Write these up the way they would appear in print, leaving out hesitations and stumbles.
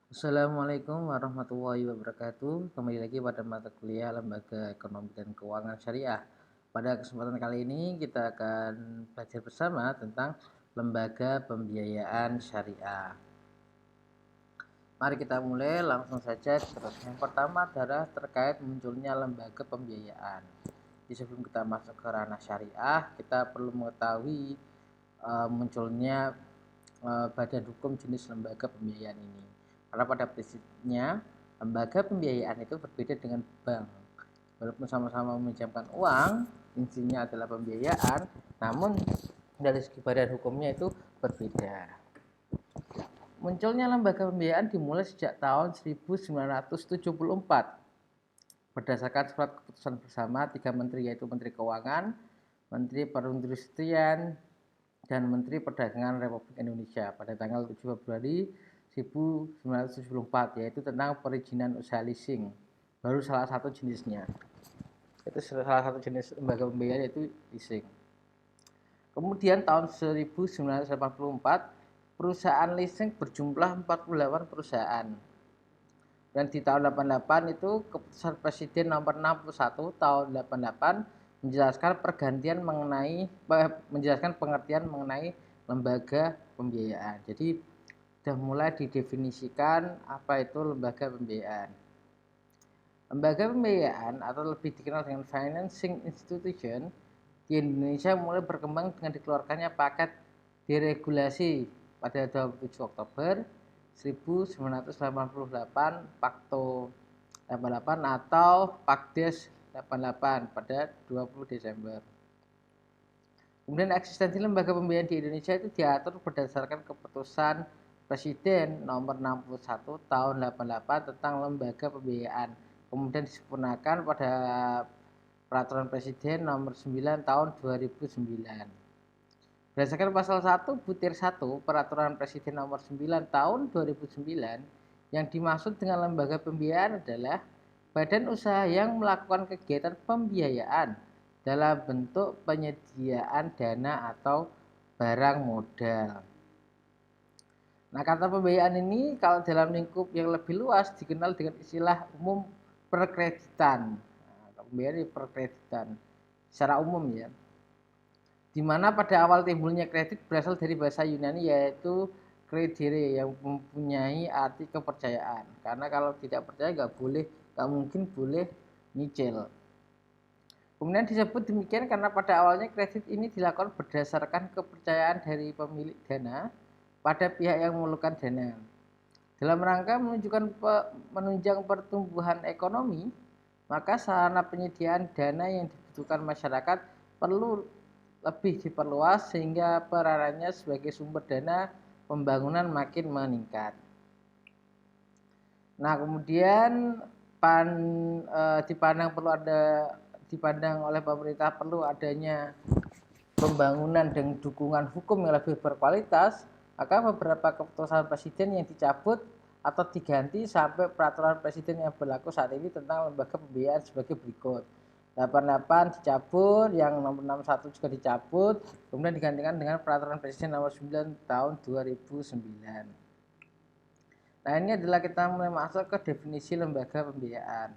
Assalamualaikum warahmatullahi wabarakatuh. Kembali lagi pada mata kuliah Lembaga Ekonomi dan Keuangan Syariah. Pada kesempatan kali ini kita akan belajar bersama tentang lembaga pembiayaan syariah. Mari kita mulai langsung saja. Terus yang pertama adalah terkait munculnya lembaga pembiayaan. Jadi sebelum kita masuk ke ranah syariah, kita perlu mengetahui munculnya badan hukum jenis lembaga pembiayaan ini. Karena pada prinsipnya lembaga pembiayaan itu berbeda dengan bank. Walaupun sama-sama meminjamkan uang, intinya adalah pembiayaan, namun dari segi badan hukumnya itu berbeda. Munculnya lembaga pembiayaan dimulai sejak tahun 1974 berdasarkan surat keputusan bersama tiga menteri, yaitu Menteri Keuangan, Menteri Perindustrian, dan Menteri Perdagangan Republik Indonesia pada tanggal 7 Februari 1974, yaitu tentang perizinan usaha leasing, baru salah satu jenisnya. Itu salah satu jenis lembaga pembiayaan, yaitu leasing. Kemudian tahun 1984 perusahaan leasing berjumlah 48 perusahaan. Dan di tahun 88 itu keputusan Presiden nomor 61 tahun 88 menjelaskan pengertian mengenai lembaga pembiayaan. Jadi sudah mulai didefinisikan apa itu lembaga pembiayaan. Lembaga pembiayaan atau lebih dikenal dengan financing institution di Indonesia mulai berkembang dengan dikeluarkannya paket deregulasi pada 27 Oktober 1988 Pakto 88 atau Pakdes 88 pada 20 Desember. Kemudian eksistensi lembaga pembiayaan di Indonesia itu diatur berdasarkan keputusan Presiden nomor 61 tahun 88 tentang lembaga pembiayaan. Kemudian disempurnakan pada Peraturan Presiden nomor 9 tahun 2009. Berdasarkan pasal 1 butir 1 Peraturan Presiden nomor 9 tahun 2009, yang dimaksud dengan lembaga pembiayaan adalah badan usaha yang melakukan kegiatan pembiayaan dalam bentuk penyediaan dana atau barang modal. Nah, kata pembiayaan ini kalau dalam lingkup yang lebih luas dikenal dengan istilah umum perkreditan. Nah, pembiayaan perkreditan secara umum ya. Di mana pada awal timbulnya kredit berasal dari bahasa Yunani, yaitu kredere, yang mempunyai arti kepercayaan. Karena kalau tidak percaya nggak mungkin boleh nyicil. Kemudian disebut demikian karena pada awalnya kredit ini dilakukan berdasarkan kepercayaan dari pemilik dana pada pihak yang memerlukan dana. Dalam rangka menunjang pertumbuhan ekonomi, maka sarana penyediaan dana yang dibutuhkan masyarakat perlu lebih diperluas sehingga peranannya sebagai sumber dana pembangunan makin meningkat. Nah, kemudian dipandang oleh pemerintah perlu adanya pembangunan dan dukungan hukum yang lebih berkualitas, maka beberapa keputusan presiden yang dicabut atau diganti sampai peraturan presiden yang berlaku saat ini tentang lembaga pembiayaan sebagai berikut. 88 dicabut, yang nomor 61 juga dicabut, kemudian digantikan dengan peraturan presiden nomor 9 tahun 2009. Nah, ini adalah kita mulai masuk ke definisi lembaga pembiayaan.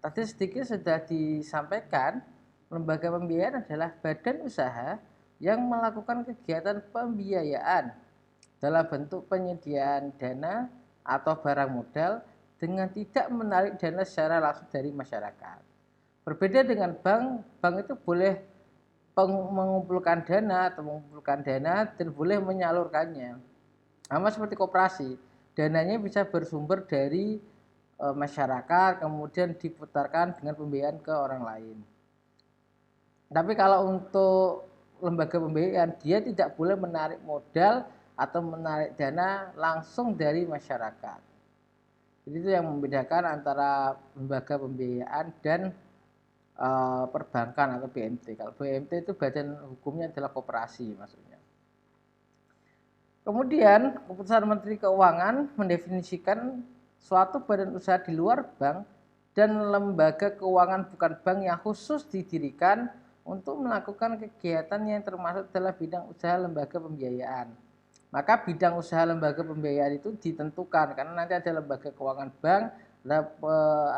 Tadi sedikit sudah disampaikan, lembaga pembiayaan adalah badan usaha yang melakukan kegiatan pembiayaan dalam bentuk penyediaan dana atau barang modal dengan tidak menarik dana secara langsung dari masyarakat. Berbeda dengan bank, bank itu boleh mengumpulkan dana dan boleh menyalurkannya. Sama seperti koperasi, dananya bisa bersumber dari masyarakat, kemudian diputarkan dengan pembiayaan ke orang lain. Tapi kalau untuk lembaga pembiayaan, dia tidak boleh menarik modal atau menarik dana langsung dari masyarakat. Jadi itu yang membedakan antara lembaga pembiayaan dan perbankan atau BMT. Kalau BMT itu badan hukumnya adalah koperasi maksudnya. Kemudian keputusan Menteri Keuangan mendefinisikan suatu badan usaha di luar bank dan lembaga keuangan bukan bank yang khusus didirikan untuk melakukan kegiatan yang termasuk dalam bidang usaha lembaga pembiayaan. Maka bidang usaha lembaga pembiayaan itu ditentukan karena nanti ada lembaga keuangan bank,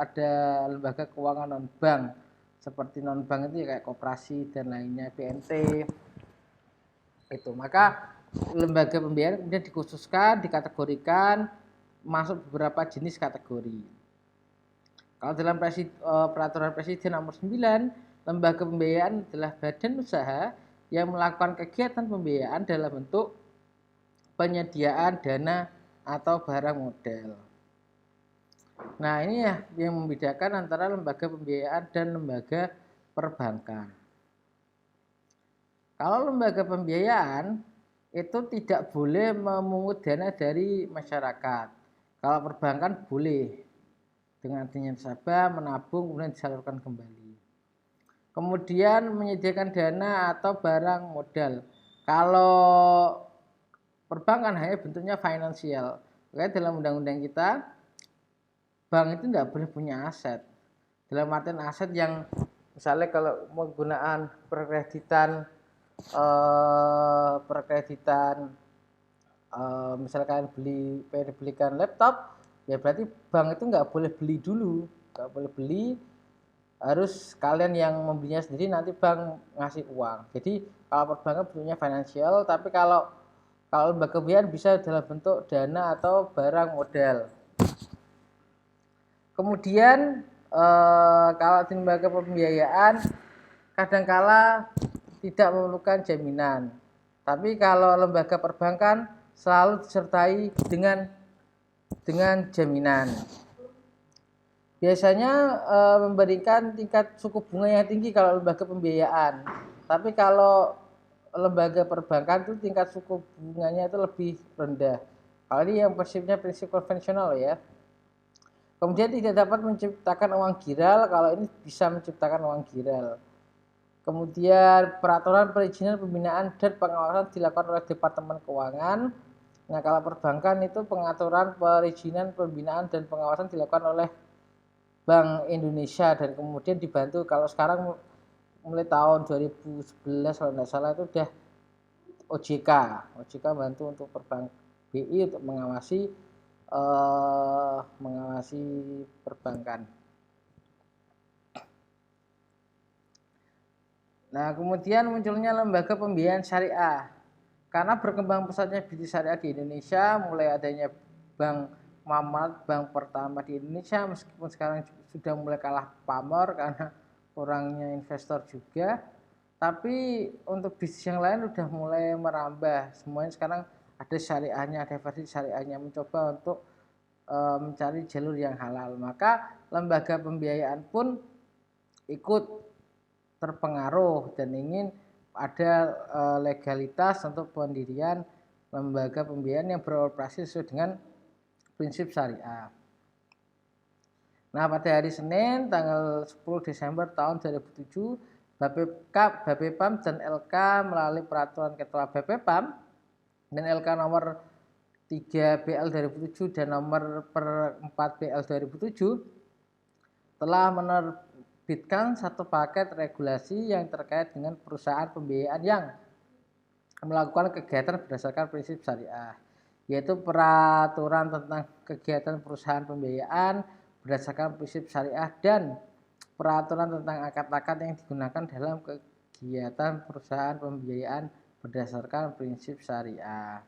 ada lembaga keuangan non bank. Seperti non bank itu ya kayak koperasi dan lainnya, BNT. Itu. Maka lembaga pembiayaan kemudian dikhususkan, dikategorikan masuk beberapa jenis kategori. Kalau dalam peraturan Presiden nomor 9, lembaga pembiayaan adalah badan usaha yang melakukan kegiatan pembiayaan dalam bentuk penyediaan dana atau barang modal. Nah, ini ya yang membedakan antara lembaga pembiayaan dan lembaga perbankan. Kalau lembaga pembiayaan itu tidak boleh memungut dana dari masyarakat. Kalau perbankan boleh, dengan artinya nasabah menabung kemudian disalurkan kembali. Kemudian menyediakan dana atau barang modal. Kalau perbankan hanya bentuknya finansial. Makanya dalam undang-undang kita, bank itu tidak boleh punya aset. Dalam artian aset yang misalnya kalau menggunakan perkreditan misalkan belikan laptop, ya berarti bank itu nggak boleh beli dulu, nggak boleh beli, harus kalian yang membelinya sendiri, nanti bank ngasih uang. Jadi kalau perbankan bentuknya finansial, tapi kalau lembaga pembiayaan bisa dalam bentuk dana atau barang modal. Kemudian kalau di lembaga pembiayaan kadangkala tidak memerlukan jaminan. Tapi kalau lembaga perbankan selalu disertai dengan jaminan. Biasanya memberikan tingkat suku bunga yang tinggi kalau lembaga pembiayaan. Tapi kalau lembaga perbankan itu tingkat suku bunganya itu lebih rendah. Kalau ini yang prinsip konvensional ya. Kemudian tidak dapat menciptakan uang giral, kalau ini bisa menciptakan uang giral. Kemudian peraturan perizinan pembinaan dan pengawasan dilakukan oleh Departemen Keuangan. Nah, kalau perbankan itu pengaturan perizinan pembinaan dan pengawasan dilakukan oleh Bank Indonesia dan kemudian dibantu, kalau sekarang mulai tahun 2011 kalau tidak salah itu udah OJK bantu untuk perbankan BI untuk mengawasi perbankan. Nah, kemudian munculnya lembaga pembiayaan syariah. Karena berkembang pesatnya bisnis syariah di Indonesia, mulai adanya Bank Muhammad, bank pertama di Indonesia, meskipun sekarang sudah mulai kalah pamor karena kurangnya investor juga. Tapi untuk bisnis yang lain sudah mulai merambah. Semuanya sekarang ada syariahnya, ada versi syariahnya, mencoba untuk mencari jalur yang halal. Maka lembaga pembiayaan pun ikut terpengaruh dan ingin ada legalitas untuk pendirian lembaga pembiayaan yang beroperasi sesuai dengan prinsip syariah. Nah, pada hari Senin tanggal 10 Desember tahun 2007, Bapepam dan LK melalui peraturan Ketua Bapepam dan LK nomor 3 BL 2007 dan nomor per 4 BL 2007 telah menerbitkan satu paket regulasi yang terkait dengan perusahaan pembiayaan yang melakukan kegiatan berdasarkan prinsip syariah, yaitu peraturan tentang kegiatan perusahaan pembiayaan berdasarkan prinsip syariah dan peraturan tentang akad-akad yang digunakan dalam kegiatan perusahaan pembiayaan berdasarkan prinsip syariah.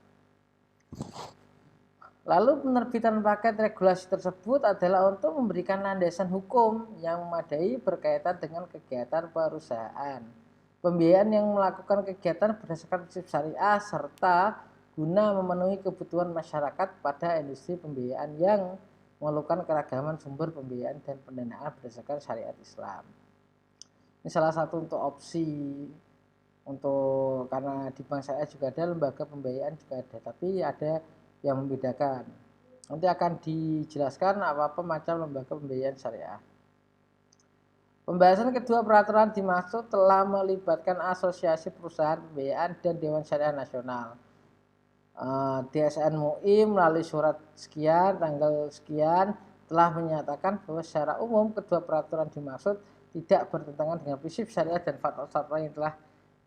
Lalu penerbitan paket regulasi tersebut adalah untuk memberikan landasan hukum yang memadai berkaitan dengan kegiatan perusahaan pembiayaan yang melakukan kegiatan berdasarkan prinsip syariah serta guna memenuhi kebutuhan masyarakat pada industri pembiayaan yang memerlukan keragaman sumber pembiayaan dan pendanaan berdasarkan syariat Islam. Ini salah satu untuk opsi untuk, karena di bank syariah juga ada, lembaga pembiayaan juga ada, tapi ada yang membedakan. Nanti akan dijelaskan apa-apa macam lembaga pembiayaan syariah. Pembahasan kedua peraturan dimaksud telah melibatkan Asosiasi Perusahaan Pembiayaan dan Dewan Syariah Nasional. DSN MUI melalui surat sekian tanggal sekian telah menyatakan bahwa secara umum kedua peraturan dimaksud tidak bertentangan dengan prinsip syariah dan fatwa-fatwa yang telah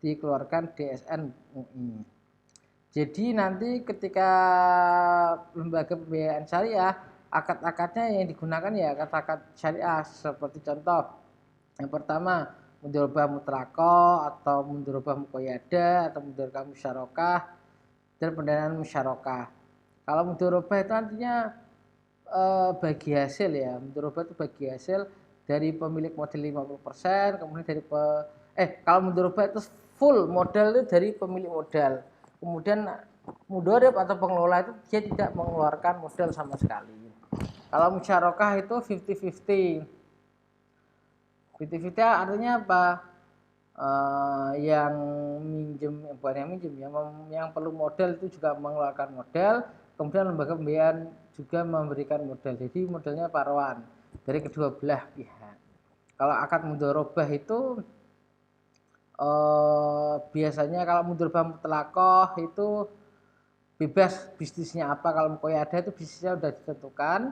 dikeluarkan DSN MUI. Jadi nanti ketika lembaga pembiayaan syariah, akad-akadnya yang digunakan ya akad-akad syariah, seperti contoh yang pertama mudharabah mutlaqah atau mudharabah muqayyadah atau mudharabah musyarakah dan pendanaan musyarakah. Kalau mudharabah itu artinya bagi hasil ya. Mudharabah itu bagi hasil dari pemilik modal 50%, kemudian dari kalau mudharabah itu full modal itu dari pemilik modal. Kemudian mudharib atau pengelola itu dia tidak mengeluarkan modal sama sekali. Kalau musyarakah itu 50-50. 50-50 artinya apa? Yang minjem, bukan yang minjem ya, yang perlu modal itu juga mengeluarkan modal, kemudian lembaga pembiayaan juga memberikan modal. Jadi modalnya paruan dari kedua belah pihak. Kalau akad mudharabah itu biasanya kalau mudharabah mutlaqah itu bebas bisnisnya apa. Kalau muqayyadah itu bisnisnya sudah ditentukan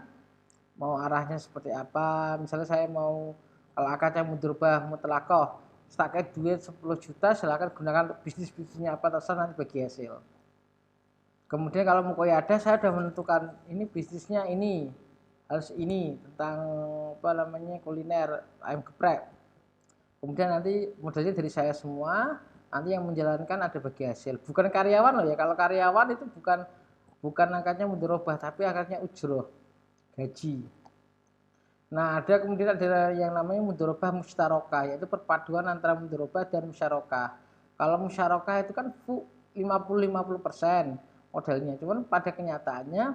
mau arahnya seperti apa. Misalnya saya mau, kalau akadnya mudharabah mutlaqah pakai duit 10 juta, silakan gunakan untuk bisnisnya apa terserah, nanti bagi hasil. Kemudian kalau muqayyadah saya sudah menentukan ini bisnisnya ini harus ini tentang apa namanya kuliner ayam geprek. Kemudian nanti modalnya dari saya semua, nanti yang menjalankan ada bagi hasil. Bukan karyawan loh ya. Kalau karyawan itu bukan akadnya mudharabah, tapi akadnya ujroh, gaji. Nah, ada kemudian ada yang namanya mudharabah musyarakah, yaitu perpaduan antara mudharabah dan musyarakah. Kalau musyarakah itu kan 50-50% modalnya. Cuman pada kenyataannya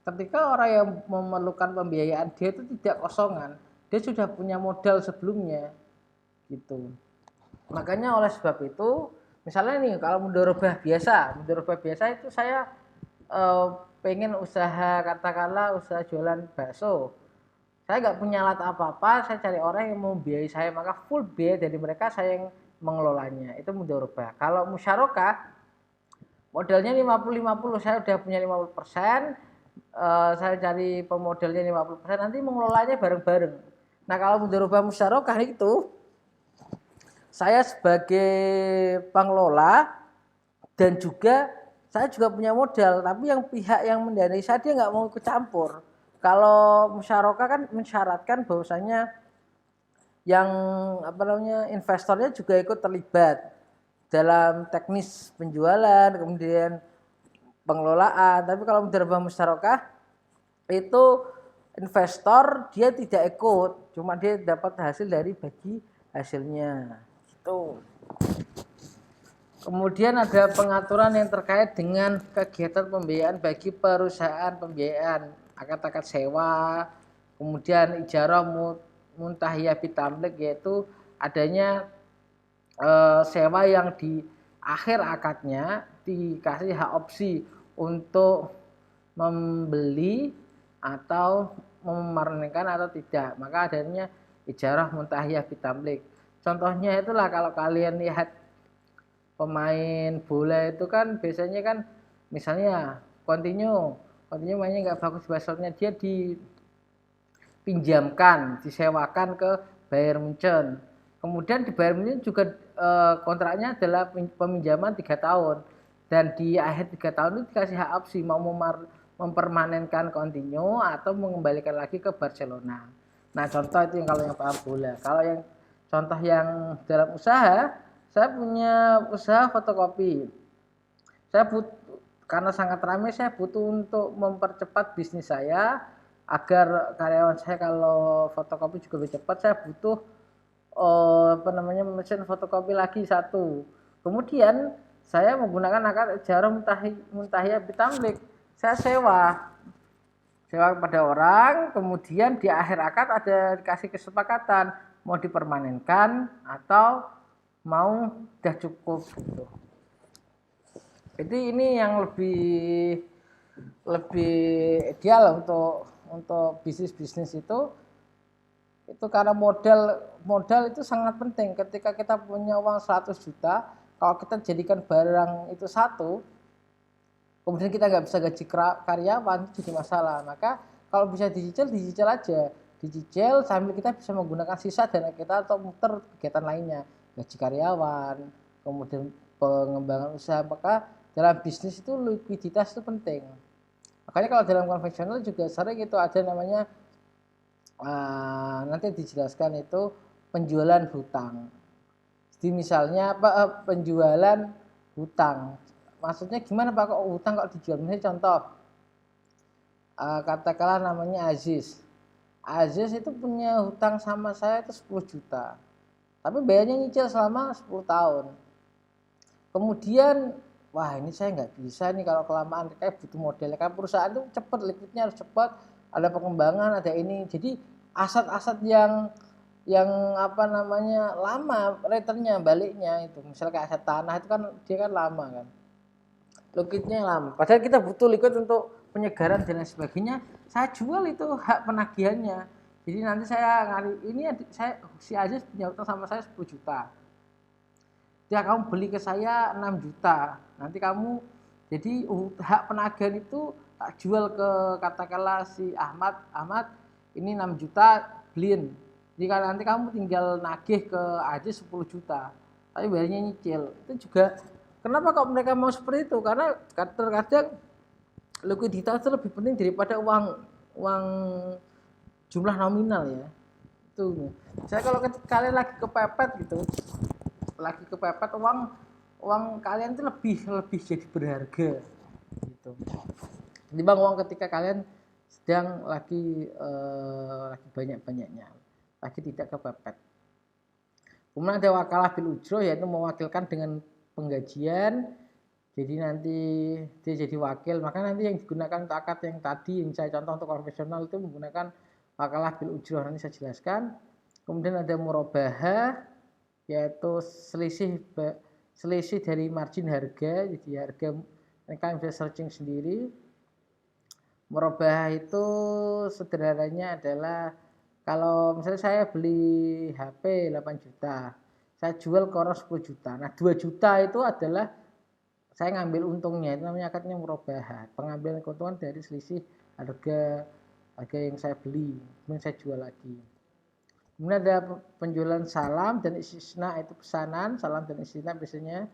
ketika orang yang memerlukan pembiayaan dia itu tidak kosongan, dia sudah punya modal sebelumnya gitu. Makanya oleh sebab itu, misalnya nih kalau mudharabah biasa itu saya pengen usaha, katakanlah usaha jualan bakso. Saya nggak punya alat apa-apa, saya cari orang yang mau biayai saya, maka full biaya dari mereka saya yang mengelolanya. Itu mudharabah. Kalau musyarakah, modalnya 50-50, saya udah punya 50%, saya cari pemodalnya 50%, nanti mengelolanya bareng-bareng. Nah kalau mudharabah musyarakah itu, saya sebagai pengelola dan juga saya juga punya modal, tapi yang pihak yang mendanai saya dia nggak mau ikut campur. Kalau musyarakah kan mensyaratkan bahwasanya yang apa namanya investornya juga ikut terlibat dalam teknis penjualan, kemudian pengelolaan. Tapi kalau mudharabah musyarakah itu investor dia tidak ikut, cuma dia dapat hasil dari bagi hasilnya. Gitu. Kemudian ada pengaturan yang terkait dengan kegiatan pembiayaan bagi perusahaan pembiayaan, akad-akad sewa, kemudian ijarah muntahiyah bitamlik, yaitu adanya sewa yang di akhir akadnya dikasih hak opsi untuk membeli atau memarnenkan atau tidak, maka adanya ijarah muntahiyah bitamlik. Contohnya itulah kalau kalian lihat pemain bola itu kan biasanya kan misalnya Coutinho mainnya nggak bagus, basotnya dia dipinjamkan, disewakan ke Bayern Munchen. Kemudian di Bayern Munchen juga kontraknya adalah peminjaman 3 tahun, dan di akhir 3 tahun itu dikasih hak opsi mau mempermanenkan Coutinho atau mengembalikan lagi ke Barcelona. Nah contoh itu yang kalau yang paham bola. Kalau yang contoh yang dalam usaha, saya punya usaha fotokopi. Saya karena sangat ramai, saya butuh untuk mempercepat bisnis saya agar karyawan saya kalau fotokopi juga lebih cepat. Saya butuh mesin fotokopi lagi satu. Kemudian saya menggunakan akad ijarah muntahiyah bitamlik. Saya sewa kepada orang, kemudian di akhir akad ada dikasih kesepakatan mau dipermanenkan atau mau udah cukup gitu. Jadi ini yang lebih ideal untuk bisnis itu karena modal itu sangat penting. Ketika kita punya uang 100 juta, kalau kita jadikan barang itu satu, kemudian kita nggak bisa gaji karyawan, itu jadi masalah. Maka kalau bisa dicicil aja, dicicil sambil kita bisa menggunakan sisa dana kita atau muter kegiatan lainnya, gaji karyawan, kemudian pengembangan usaha. Maka dalam bisnis itu likuiditas itu penting. Makanya kalau dalam konvensional juga sering itu ada namanya nanti dijelaskan itu penjualan hutang. Jadi misalnya penjualan hutang. Maksudnya gimana Pak kok hutang kok dijual? Misalnya contoh katakanlah namanya Aziz. Aziz itu punya hutang sama saya itu 10 juta. Tapi bayarnya nyicil selama 10 tahun. Kemudian, wah ini saya nggak bisa nih kalau kelamaan, kayak butuh modalnya. Kan perusahaan itu cepat, liquidnya harus cepat, ada pengembangan, ada ini. Jadi aset-aset yang apa namanya lama returnnya baliknya itu. Misalnya kayak aset tanah itu kan dia kan lama kan. Liquidnya lama. Padahal kita butuh liquid untuk penyegaran dan lain sebagainya. Saya jual itu hak penagihannya. Jadi nanti saya ini saya si Aziz punya utang sama saya 10 juta. Ya kamu beli ke saya 6 juta. Nanti kamu jadi hak penagihan itu tak jual ke katakanlah si Ahmad ini 6 juta beliin. Jadi kalau nanti kamu tinggal nagih ke Aziz 10 juta. Tapi bayarnya nyicil. Itu juga kenapa kok mereka mau seperti itu? Karena terkadang likuiditas itu lebih penting daripada uang jumlah nominal ya. Itu. Saya kalau kalian lagi kepepet gitu, lagi kepepet uang kalian itu lebih jadi berharga gitu. Dibanding uang ketika kalian sedang lagi banyak-banyaknya, lagi tidak kepepet. Kemudian ada wakalah bil ujroh yaitu mewakilkan dengan penggajian. Jadi nanti dia jadi wakil, maka nanti yang digunakan untuk akad yang tadi yang saya contoh untuk konvensional itu menggunakan wakalah bil ujroh, nanti saya jelaskan. Kemudian ada murabahah yaitu selisih dari margin harga, jadi harga mereka bisa searching sendiri. Murabahah itu sederhananya adalah kalau misalnya saya beli HP 8 juta, saya jual ke orang 10 juta. Nah 2 juta itu adalah saya ngambil untungnya, itu namanya akadnya murabahah, pengambilan keuntungan dari selisih harga yang saya beli, kemudian saya jual lagi. Kemudian ada penjualan salam dan istisna, itu pesanan. Salam dan istisna biasanya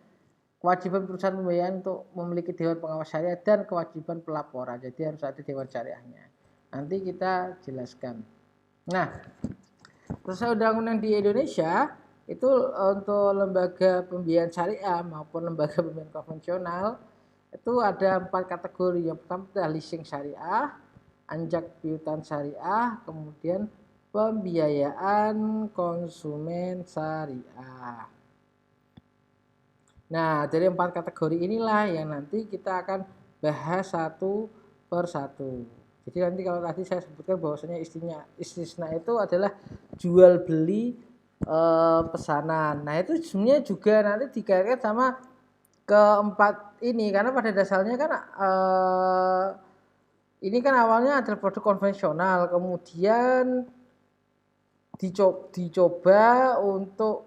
kewajiban perusahaan pembayaran untuk memiliki dewan pengawas syariah dan kewajiban pelaporan, jadi harus ada dewan syariahnya. Nanti kita jelaskan. Nah, sesuai undang-undang di Indonesia itu untuk lembaga pembiayaan syariah maupun lembaga pembiayaan konvensional itu ada 4 kategori. Yang pertama adalah leasing syariah, anjak piutang syariah, kemudian pembiayaan konsumen syariah. Nah, dari 4 kategori inilah yang nanti kita akan bahas satu per satu. Jadi nanti kalau tadi saya sebutkan bahwasanya istisna itu adalah jual beli pesanan. Nah itu sebenarnya juga nanti dikaitkan sama keempat ini, karena pada dasarnya kan ini kan awalnya adalah produk konvensional, kemudian dicoba untuk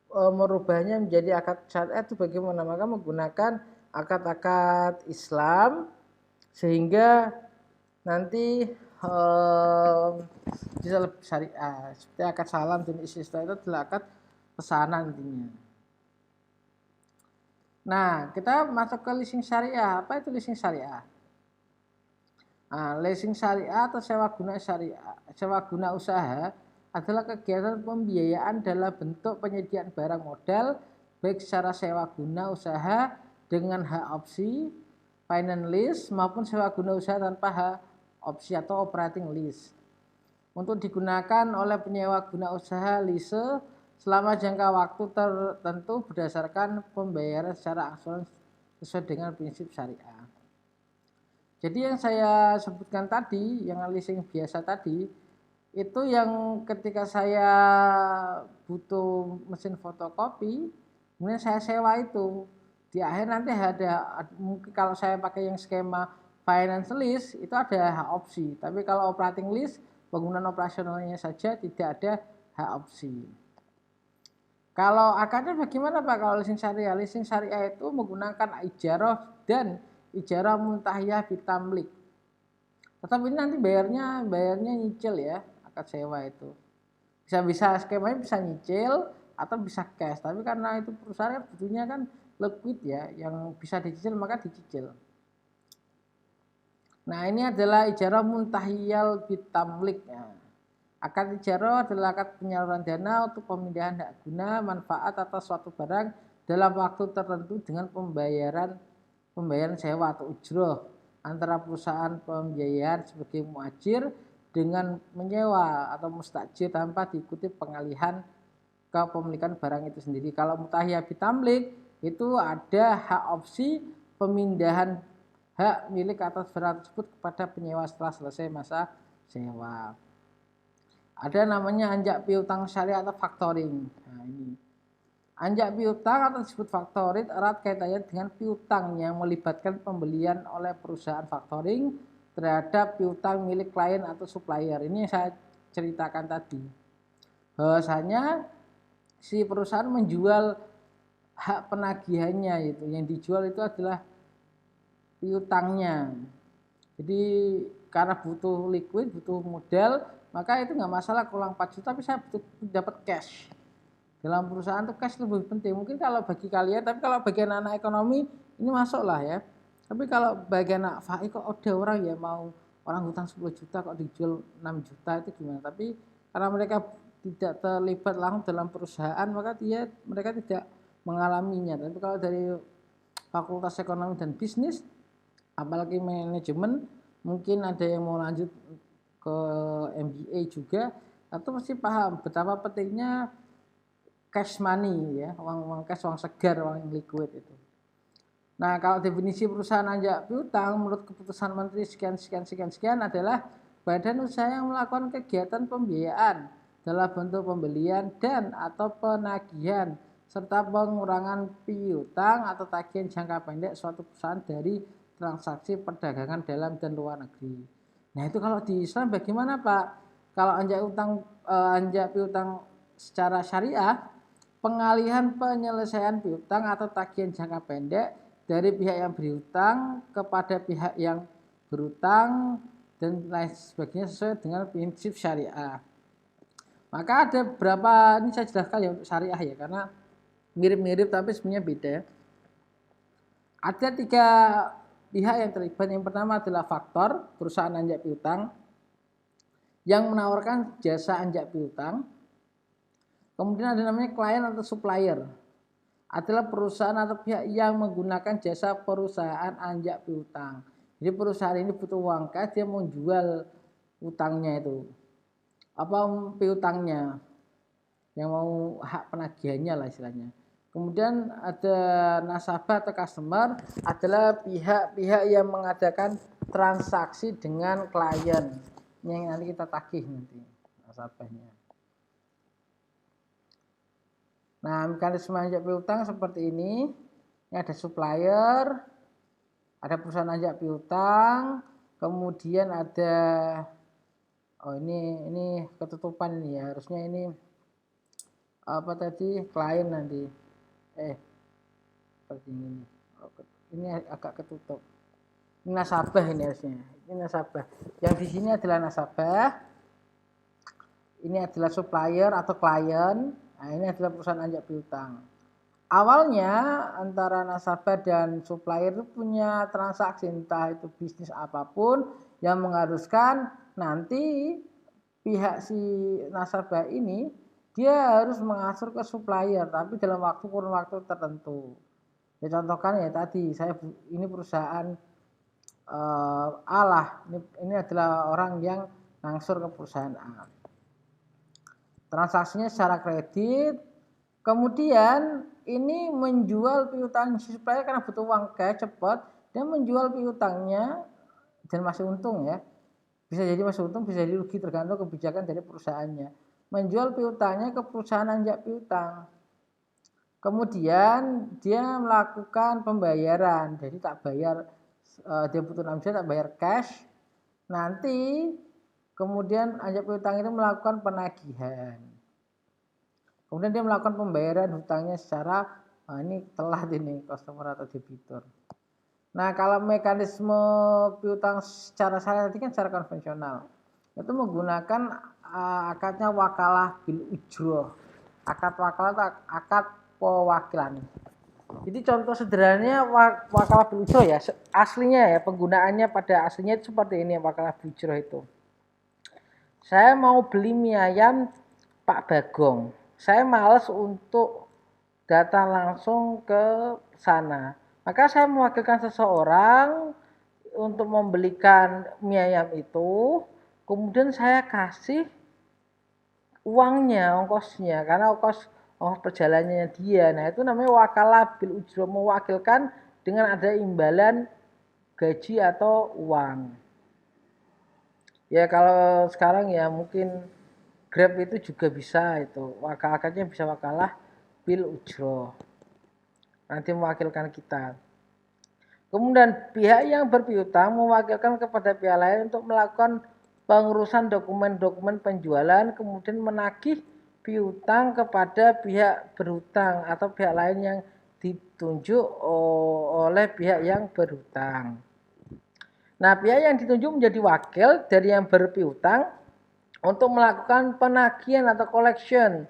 merubahnya menjadi akad syariah. Itu bagaimana? Maka menggunakan akad-akad Islam sehingga nanti bisa lebih syariah. Seperti akad salam dan istisna itu adalah akad pesanan intinya. Nah, kita masuk ke leasing syariah. Apa itu leasing syariah? Nah, leasing syariah atau sewa guna usaha adalah kegiatan pembiayaan dalam bentuk penyediaan barang modal baik secara sewa guna usaha dengan hak opsi, finance lease maupun sewa guna usaha tanpa hak opsi atau operating lease. Untuk digunakan oleh penyewa guna usaha lease selama jangka waktu tertentu berdasarkan pembayaran secara angsuran sesuai dengan prinsip syariah. Jadi yang saya sebutkan tadi, yang leasing biasa tadi, itu yang ketika saya butuh mesin fotokopi, kemudian saya sewa itu. Di akhir nanti ada, mungkin kalau saya pakai yang skema finance lease, itu ada hak opsi. Tapi kalau operating lease, bangunan operasionalnya saja tidak ada hak opsi. Kalau akadnya bagaimana Pak kalau leasing syariah? Leasing syariah itu menggunakan ijarah dan ijarah muntahiyah bitamlik. Tetapi ini nanti bayarnya nyicil ya, akad sewa itu. Bisa skemanya bisa nyicil atau bisa cash. Tapi karena itu perusahaan butuhnya kan liquid ya, yang bisa dicicil maka dicicil. Nah, ini adalah ijarah muntahiyal bitamlik. Nah, akad ijarah adalah akad penyaluran dana untuk pemindahan hak guna, manfaat atas suatu barang dalam waktu tertentu dengan pembayaran sewa atau ujroh antara perusahaan pembiayaan sebagai muajir dengan menyewa atau mustajir tanpa diikuti pengalihan kepemilikan barang itu sendiri. Kalau mutahiyah bitamlik itu ada hak opsi pemindahan hak milik atas barang tersebut kepada penyewa setelah selesai masa sewa. Ada namanya anjak piutang syariah atau factoring. Nah, ini anjak piutang atau disebut factoring erat kaitannya dengan piutang yang melibatkan pembelian oleh perusahaan factoring terhadap piutang milik klien atau supplier. Ini yang saya ceritakan tadi. Bahwasanya si perusahaan menjual hak penagihannya, itu yang dijual itu adalah piutangnya. Jadi karena butuh liquid, butuh modal, maka itu nggak masalah kurang 4 juta tapi saya butuh dapat cash. Dalam perusahaan itu cash lebih penting. Mungkin kalau bagi kalian, tapi kalau bagi anak ekonomi ini masuk lah ya. Tapi kalau bagi anak FAI kok ada orang ya mau orang hutang 10 juta kok dijual 6 juta itu gimana. Tapi karena mereka tidak terlibat langsung dalam perusahaan maka mereka tidak mengalaminya. Tapi kalau dari Fakultas Ekonomi dan Bisnis apalagi manajemen, mungkin ada yang mau lanjut ke MBA juga, atau mesti paham betapa pentingnya cash money ya, uang cash, uang segar, uang yang liquid itu. Nah, kalau definisi perusahaan anjak piutang menurut keputusan Menteri sekian adalah badan usaha yang melakukan kegiatan pembiayaan dalam bentuk pembelian dan atau penagihan serta pengurangan piutang atau tagihan jangka pendek suatu perusahaan dari transaksi perdagangan dalam dan luar negeri. Nah, itu kalau di Islam bagaimana, Pak? Kalau anjak piutang secara syariah, pengalihan penyelesaian piutang atau tagihan jangka pendek dari pihak yang berhutang kepada pihak yang berhutang dan lain sebagainya sesuai dengan prinsip syariah. Maka ada berapa, ini saya jelaskan ya untuk syariah ya, karena mirip-mirip tapi sebenarnya beda. Ada 3 pihak yang terlibat. Yang pertama adalah faktor, perusahaan anjak piutang yang menawarkan jasa anjak piutang. Kemudian ada namanya klien atau supplier, adalah perusahaan atau pihak yang menggunakan jasa perusahaan anjak piutang. Jadi perusahaan ini butuh uang cash, dia mau jual utangnya itu, piutangnya, yang mau hak penagihannya lah istilahnya. Kemudian ada nasabah atau customer, adalah pihak-pihak yang mengadakan transaksi dengan klien yang nanti kita tagih nanti nasabahnya. Nah, mekanisme anjak piutang seperti ini. Ini ada supplier, ada perusahaan anjak piutang, kemudian ada ini ketutupan ini ya, harusnya ini apa tadi, klien nanti. Seperti ini. Ini agak ketutup. Ini nasabah ini harusnya. Ini nasabah. Yang di sini adalah nasabah. Ini adalah supplier atau klien. Nah, ini adalah perusahaan anjak piutang. Awalnya antara nasabah dan supplier itu punya transaksi, entah itu bisnis apapun yang mengharuskan nanti pihak si nasabah ini dia harus mengatur ke supplier, tapi dalam kurun waktu tertentu. Ya contohkan ya tadi, ini perusahaan A lah, ini adalah orang yang ngangsur ke perusahaan A. Transaksinya secara kredit, kemudian ini menjual piutang supplier karena butuh uang cash cepat, dia menjual piutangnya dan masih untung ya. Bisa jadi masih untung, bisa jadi rugi tergantung kebijakan dari perusahaannya. Menjual piutangnya ke perusahaan anjak piutang. Kemudian dia melakukan pembayaran, jadi tak bayar, dia butuh 6 juta tak bayar cash. Nanti kemudian anjak piutang itu melakukan penagihan. Kemudian dia melakukan pembayaran hutangnya secara ini telat ini customer atau debitur. Nah, kalau mekanisme piutang secara syariah tadi kan secara konvensional. Itu menggunakan akadnya wakalah bil ujroh. Akad wakalah itu akad pewakilan. Jadi contoh sederhananya wakalah bil ujroh ya, aslinya ya, penggunaannya pada aslinya itu seperti ini wakalah bil ujroh itu. Saya mau beli mie ayam Pak Bagong. Saya males untuk datang langsung ke sana. Maka saya mewakilkan seseorang untuk membelikan mie ayam itu, kemudian saya kasih uangnya, ongkosnya, karena ongkos perjalanannya dia. Nah, itu namanya wakalah bil ujroh, mewakilkan dengan ada imbalan gaji atau uang. Ya kalau sekarang ya mungkin Grab itu juga bisa itu. Akadnya bisa wakalah bil ujroh. Nanti mewakilkan kita. Kemudian pihak yang berpiutang mewakilkan kepada pihak lain untuk melakukan pengurusan dokumen-dokumen penjualan, kemudian menagih piutang kepada pihak berhutang atau pihak lain yang ditunjuk oleh pihak yang berhutang. Nah, pihak yang ditunjuk menjadi wakil dari yang berpiutang untuk melakukan penagihan atau collection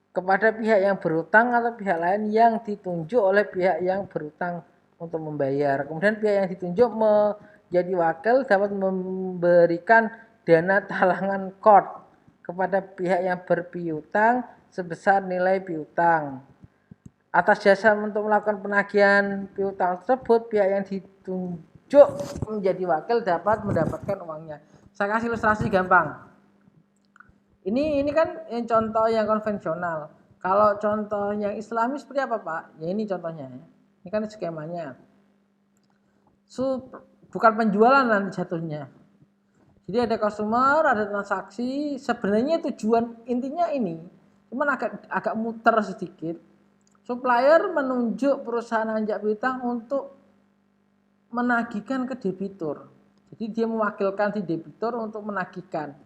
kepada pihak yang berhutang atau pihak lain yang ditunjuk oleh pihak yang berhutang untuk membayar. Kemudian pihak yang ditunjuk menjadi wakil dapat memberikan dana talangan court kepada pihak yang berpiutang sebesar nilai piutang. Atas jasa untuk melakukan penagihan piutang tersebut, pihak yang ditunjuk menjadi wakil dapat mendapatkan uangnya. Saya kasih ilustrasi gampang. Ini kan yang contoh yang konvensional. Kalau contoh yang Islami seperti apa, Pak? Ya ini contohnya. Ini kan skemanya. Bukan penjualan nanti jatuhnya. Jadi ada customer, ada transaksi. Sebenarnya tujuan intinya ini, cuman agak muter sedikit. Supplier menunjuk perusahaan anjak piutang untuk menagihkan ke debitur. Jadi dia mewakilkan si debitur untuk menagihkan.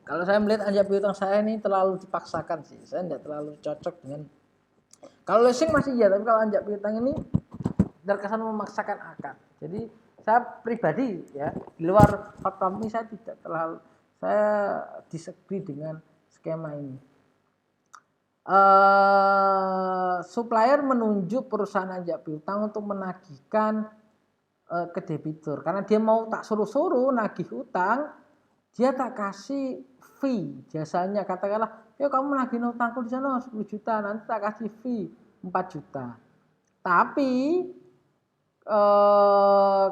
Kalau saya melihat anjak piutang saya ini terlalu dipaksakan sih. Saya tidak terlalu cocok dengan. Kalau leasing masih iya, tapi kalau anjak piutang ini terkesan memaksakan akad. Jadi saya pribadi ya, di luar fakta ini saya tidak terlalu, saya disagree dengan skema ini. Supplier menunjuk perusahaan anjak piutang untuk menagihkan ke debitur. Karena dia mau tak suruh-suruh nagih utang, dia tak kasih fee jasanya. Katakanlah, ya kamu nagih utangku di sana 10 juta, nanti tak kasih fee 4 juta. Tapi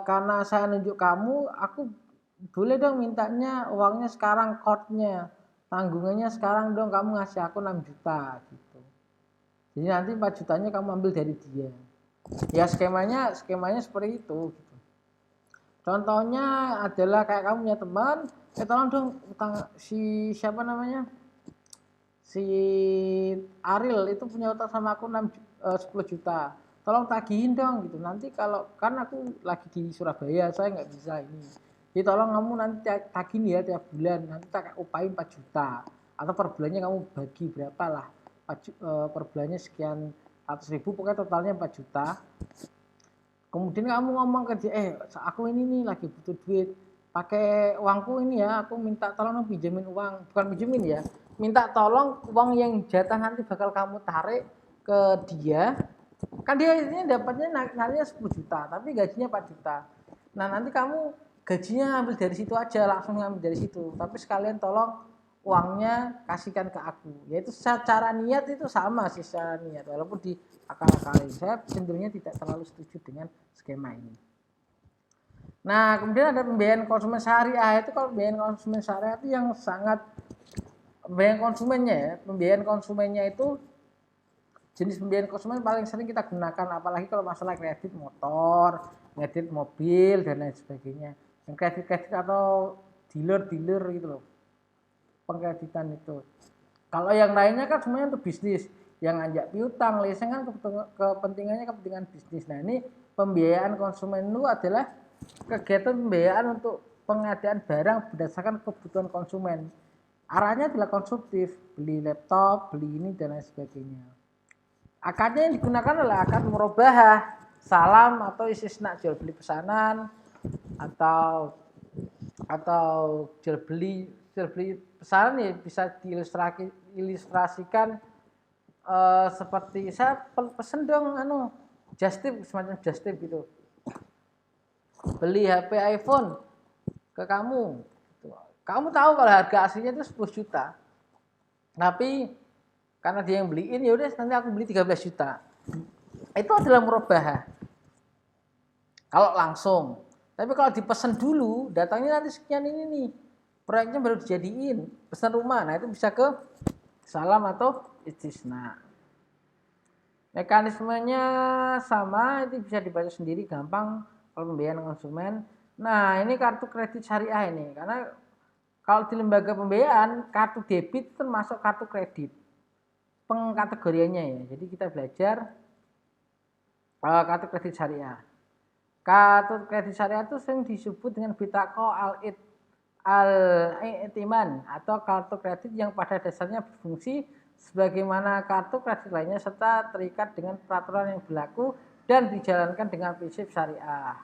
karena saya nunjuk kamu, aku boleh dong mintanya uangnya sekarang, courtnya, tanggungannya sekarang dong, kamu ngasih aku 6 juta gitu. Jadi nanti 4 jutanya kamu ambil dari dia. Ya skemanya seperti itu gitu. Contohnya adalah kayak kamu punya teman, tolong dong utang si siapa namanya? Si Ariel itu punya utang sama aku 10 juta. Tolong tagihin dong gitu. Nanti kalau kan aku lagi di Surabaya, saya nggak bisa ini. Jadi tolong kamu nanti tagihin ya tiap bulan. Nanti tak upahin 4 juta. Atau per bulannya kamu bagi berapa lah. Per bulannya sekian 100.000, pokoknya totalnya 4 juta. Kemudian kamu ngomong ke dia, aku ini nih lagi butuh duit, pakai uangku ini ya, aku minta tolong pinjemin uang, bukan pinjemin ya, minta tolong uang yang jatah nanti bakal kamu tarik ke dia. Kan dia ini dapatnya nantinya 10 juta, tapi gajinya 4 juta. Nah nanti kamu gajinya ambil dari situ aja, langsung ambil dari situ, tapi sekalian tolong uangnya kasihkan ke aku. Yaitu secara niat itu sama sih, secara niat, walaupun di akal-akalin. Saya cenderungnya tidak terlalu setuju dengan skema ini. Nah, kemudian ada pembiayaan konsumen syariah. Itu kalau pembiayaan konsumen syariah itu yang sangat, pembiayaan konsumennya ya, pembiayaan konsumennya itu jenis pembiayaan konsumen paling sering kita gunakan, apalagi kalau masalah kredit motor, kredit mobil dan lain sebagainya. Yang kredit atau dealer gitu loh, pengkreditan itu. Kalau yang lainnya kan semuanya untuk bisnis, yang anjak piutang, leasing kan kepentingan bisnis. Nah ini pembiayaan konsumen itu adalah kegiatan pembiayaan untuk pengadaan barang berdasarkan kebutuhan konsumen. Arahnya adalah konsumtif, beli laptop, beli ini dan lain sebagainya. Akadnya yang digunakan adalah akad murabahah, salam atau istisna, jual beli pesanan atau jual beli pesanan ya bisa diilustrasikan seperti saya pesen dong just tip, semacam just tip gitu, beli HP iPhone ke kamu, kamu tahu kalau harga aslinya itu 10 juta, tapi karena dia yang beliin, ya udah nanti aku beli 13 juta. Itu adalah murabahah kalau langsung. Tapi kalau dipesan dulu, datangnya nanti sekian ini nih, proyeknya baru dijadiin, pesan rumah. Nah itu bisa ke salam atau istisna. Mekanismenya sama, itu bisa dibaca sendiri, gampang kalau pembiayaan konsumen. Nah ini kartu kredit syariah ini, karena kalau di lembaga pembiayaan kartu debit termasuk kartu kredit pengkategoriannya ya. Jadi kita belajar kartu kredit syariah. Kartu kredit syariah itu sering disebut dengan bitaqah al-i'timan atau kartu kredit yang pada dasarnya berfungsi sebagaimana kartu kredit lainnya serta terikat dengan peraturan yang berlaku dan dijalankan dengan prinsip syariah.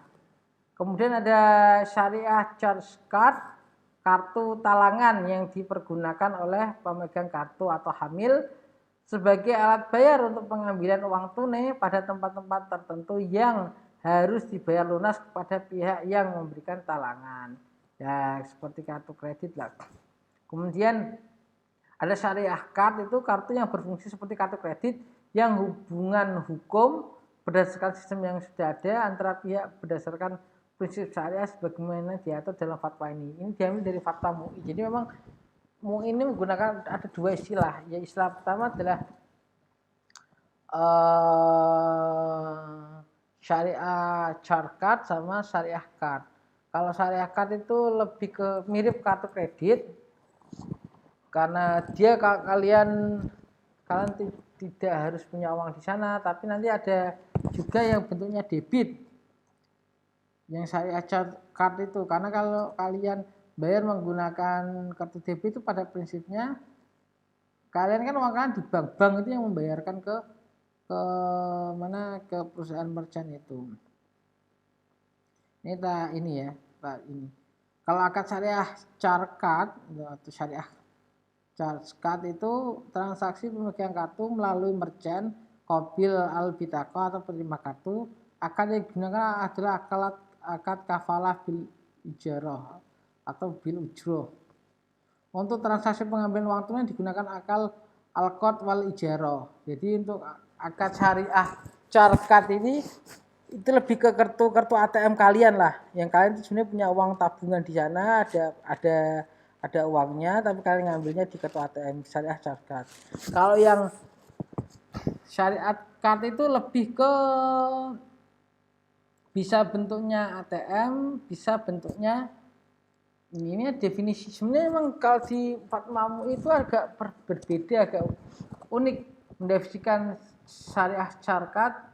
Kemudian ada syariah charge card, kartu talangan yang dipergunakan oleh pemegang kartu atau hamil sebagai alat bayar untuk pengambilan uang tunai pada tempat-tempat tertentu yang harus dibayar lunas kepada pihak yang memberikan talangan. Ya, seperti kartu kredit lah. Kemudian ada syariah card, itu kartu yang berfungsi seperti kartu kredit yang hubungan hukum berdasarkan sistem yang sudah ada antara pihak berdasarkan prinsip syariah sebagaimana diatur dalam fatwa ini. Ini diambil dari fatwa MUI. Jadi memang MUI ini menggunakan ada dua istilah. Ya, istilah pertama adalah syariah charge card sama syariah card. Kalau syariah card itu lebih ke mirip kartu kredit, karena dia kalian tidak harus punya uang di sana, tapi nanti ada juga yang bentuknya debit, yang syariah charge card itu. Karena kalau kalian bayar menggunakan kartu debit itu pada prinsipnya kalian kan uang kalian di bank itu yang membayarkan ke perusahaan merchant itu. Ini ya, ini. Kalau akad syariah charge card atau syariah charge card itu transaksi pemegang kartu melalui merchant, qabil al-bitaqah atau penerima kartu. Akad yang digunakan adalah akad kafalah bil ijarah atau bil ujroh. Untuk transaksi pengambilan uang tunai digunakan akal al-qard wal ijarah. Jadi untuk akad syariah charge card ini itu lebih ke kartu ATM kalian lah, yang kalian itu sebenarnya punya uang tabungan di sana, ada uangnya, tapi kalian ngambilnya di kartu ATM syariah charge card. Kalau yang syariah card itu lebih ke bisa bentuknya ATM, bisa bentuknya ini definisi. Sebenarnya memang kalau di fatwa MUI itu agak berbeda, agak unik mendefinisikan syariah charge card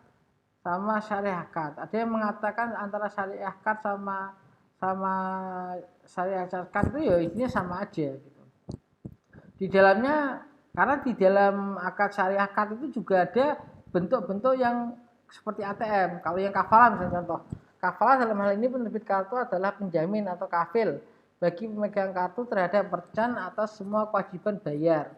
sama syariah card. Ada yang mengatakan antara syariah card sama syariah charge card itu ya isinya sama aja gitu. Di dalamnya, karena di dalam akad syariah card itu juga ada bentuk-bentuk yang seperti ATM. Kalau yang kafalah misalnya contoh, kafalah dalam hal ini penerbit kartu adalah penjamin atau kafil bagi pemegang kartu terhadap merchant atas semua kewajiban bayar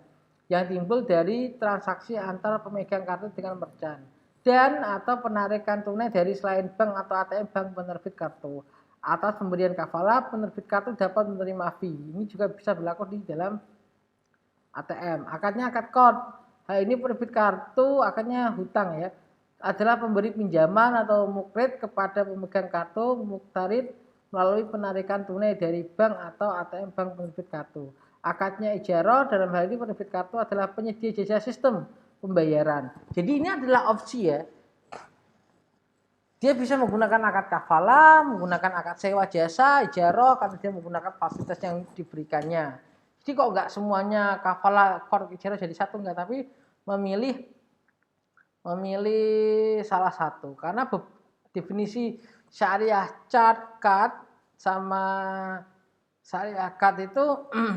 yang timbul dari transaksi antara pemegang kartu dengan merchant dan atau penarikan tunai dari selain bank atau ATM bank penerbit kartu. Atas pemberian kafalah, penerbit kartu dapat menerima fee. Ini juga bisa berlaku di dalam ATM. Akadnya akad kod. Hal ini penerbit kartu, akadnya hutang ya, adalah pemberi pinjaman atau mukrid kepada pemegang kartu muktarid melalui penarikan tunai dari bank atau ATM bank penerbit kartu. Akadnya ijarah, dalam hal ini penerbit kartu adalah penyedia jasa sistem pembayaran. Jadi ini adalah opsi ya. Dia bisa menggunakan akad kafalah, menggunakan akad sewa jasa, ijarah, karena dia menggunakan fasilitas yang diberikannya. Jadi kok enggak semuanya kafalah, kor, ijarah jadi satu, enggak, tapi memilih salah satu. Karena definisi syariah charge card sama syariah card itu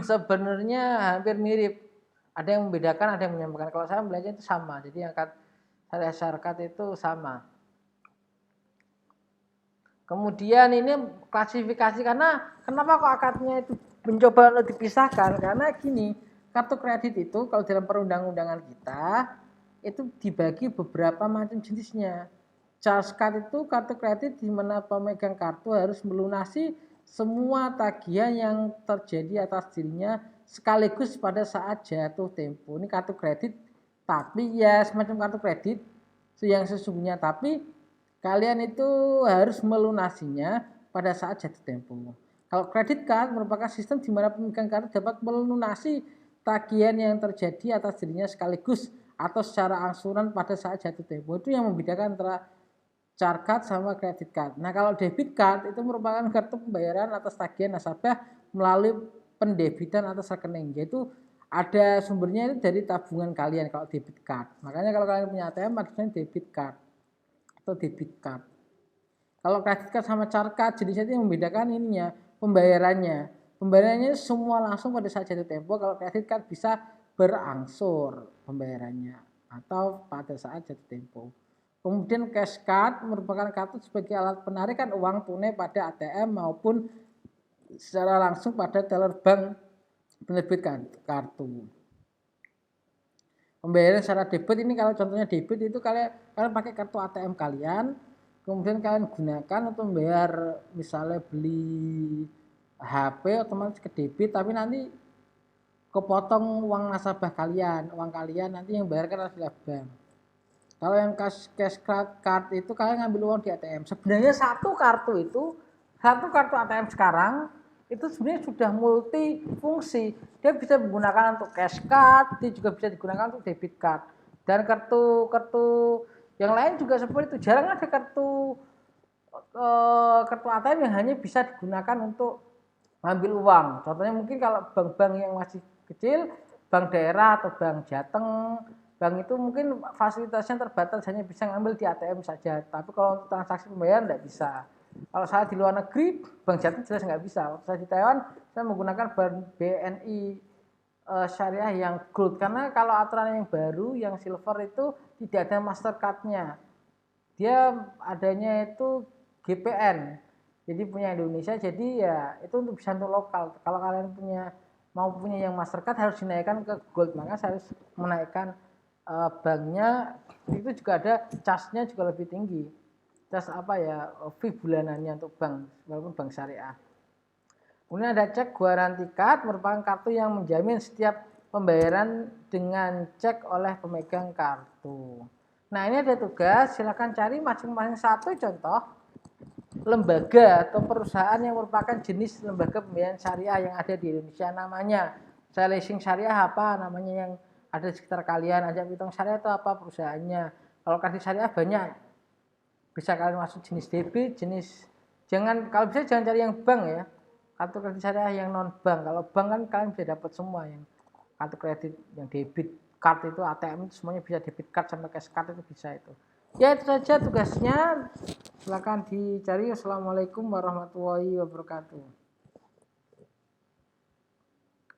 sebenarnya hampir mirip. Ada yang membedakan, ada yang menyamakan. Kalau saya belajar itu sama. Jadi akad syariah charge card itu sama. Kemudian ini klasifikasi, karena kenapa kok akadnya itu mencoba untuk dipisahkan? Karena gini, kartu kredit itu kalau dalam perundang-undangan kita itu dibagi beberapa macam jenisnya. Charge card itu kartu kredit di mana pemegang kartu harus melunasi semua tagihan yang terjadi atas dirinya sekaligus pada saat jatuh tempo. Ini kartu kredit, tapi ya semacam kartu kredit yang sesungguhnya, tapi kalian itu harus melunasinya pada saat jatuh tempo. Kalau kredit card merupakan sistem di mana pemegang kartu dapat melunasi tagihan yang terjadi atas dirinya sekaligus atau secara angsuran pada saat jatuh tempo. Itu yang membedakan antara charge card sama credit card. Nah, kalau debit card itu merupakan kartu pembayaran atas tagihan nasabah melalui pendebitan atas rekening. Yaitu ada sumbernya itu dari tabungan kalian kalau debit card. Makanya kalau kalian punya ATM harusnya debit card atau debit card. Kalau credit card sama charge card jenisnya itu yang membedakan ininya, pembayarannya. Pembayarannya semua langsung pada saat jatuh tempo. Kalau credit card bisa berangsur pembayarannya atau pada saat jatuh tempo. Kemudian cash card merupakan kartu sebagai alat penarikan uang tunai pada ATM maupun secara langsung pada teller bank penerbit kartu. Pembayaran secara debit ini kalau contohnya debit itu kalian pakai kartu ATM kalian, kemudian kalian gunakan untuk membayar misalnya beli HP otomatis ke debit, tapi nanti kepotong uang nasabah kalian, uang kalian nanti yang bayarkan adalah bank. Kalau yang cash card itu kalian ngambil uang di ATM. Sebenarnya satu kartu ATM sekarang itu sebenarnya sudah multifungsi. Dia bisa digunakan untuk cash card, dia juga bisa digunakan untuk debit card. Dan kartu yang lain juga seperti itu. Jarang ada kartu ATM yang hanya bisa digunakan untuk ngambil uang. Contohnya mungkin kalau bank-bank yang masih kecil, bank daerah atau bank Jateng, bank itu mungkin fasilitasnya terbatas, hanya bisa ngambil di ATM saja. Tapi kalau untuk transaksi pembayaran tidak bisa. Kalau saya di luar negeri, bank Jateng jelas nggak bisa. Waktu saya di Taiwan, saya menggunakan bank BNI syariah yang gold. Karena kalau aturan yang baru, yang silver itu tidak ada Mastercard-nya. Dia adanya itu GPN. Jadi punya Indonesia, jadi ya itu untuk bisa untuk lokal. Kalau kalian mau punya yang Mastercard harus dinaikkan ke gold. Maka saya harus menaikkan banknya, itu juga ada charge-nya juga lebih tinggi, charge fee bulanannya untuk bank walaupun bank syariah. Kemudian ada cek guaranti card, merupakan kartu yang menjamin setiap pembayaran dengan cek oleh pemegang kartu. Nah, ini ada tugas, silakan cari masing-masing satu contoh lembaga atau perusahaan yang merupakan jenis lembaga pembayaran syariah yang ada di Indonesia. Namanya Leasing Syariah apa namanya yang ada di sekitar kalian. Ajak Pitung Syariah itu apa perusahaannya. Kalau kartu syariah banyak, bisa kalian masuk jenis debit, kalau bisa jangan cari yang bank ya, kartu kredit syariah yang non bank. Kalau bank kan kalian bisa dapat semua, yang kartu kredit yang debit card itu ATM itu semuanya bisa, debit card sampai cash card itu bisa itu. Ya itu saja tugasnya, silakan dicari. Assalamualaikum warahmatullahi wabarakatuh.